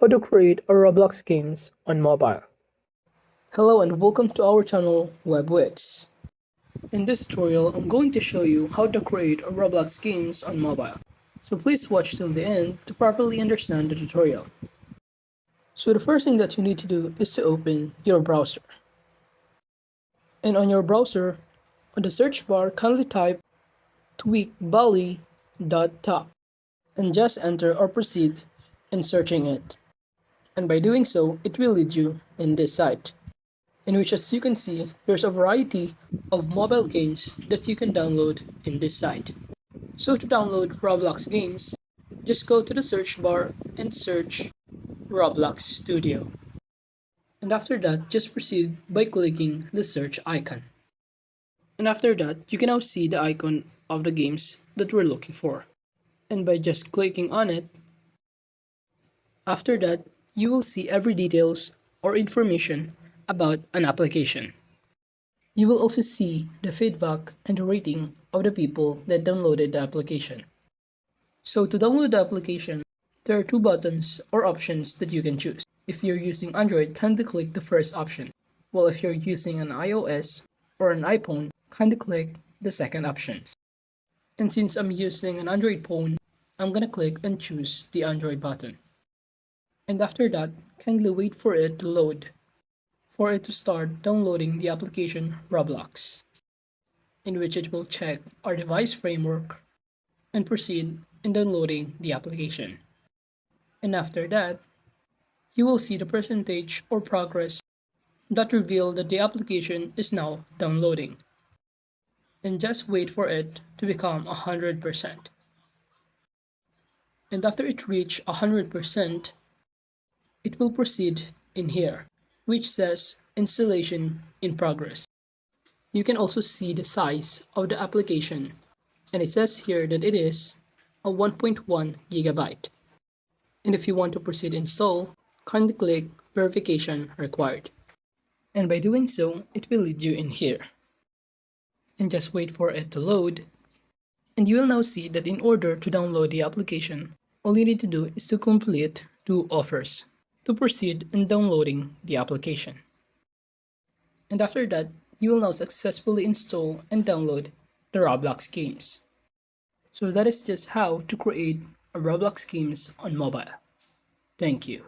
How to create a Roblox games on mobile. Hello and welcome to our channel Whizz. In this tutorial, I'm going to show you how to create a Roblox games on mobile. So please watch till the end to properly understand the tutorial. So the first thing that you need to do is to open your browser. And on your browser, on the search bar, kindly type tweakbali.top and just enter or proceed in searching it. And by doing so, it will lead you in this site, in which, as you can see, there's a variety of mobile games that you can download in this site. So to download Roblox games, just go to the search bar and search Roblox Studio. And after that, just proceed by clicking the search icon. And after that, you can now see the icon of the games that we're looking for. And by just clicking on it, after that, you will see every details or information about an application. You will also see the feedback and the rating of the people that downloaded the application. So to download the application, there are two buttons or options that you can choose. If you're using Android, kindly click the first option, while if you're using an iOS or an iPhone, kindly click the second option. And since I'm using an Android phone, I'm gonna click and choose the Android button. And after that, kindly wait for it to load, for it to start downloading the application Roblox, in which it will check our device framework and proceed in downloading the application. And after that, you will see the percentage or progress that reveal that the application is now downloading. And just wait for it to become 100%. And after it reaches 100%, it will proceed in here, which says installation in progress. You can also see the size of the application, and it says here that it is a 1.1 gigabyte. And if you want to proceed install, kindly click verification required. And by doing so, it will lead you in here. And just wait for it to load. And you will now see that in order to download the application, all you need to do is to complete two offers to proceed in downloading the application. And after that, you will now successfully install and download the Roblox games. So that is just how to create a Roblox games on mobile. Thank you.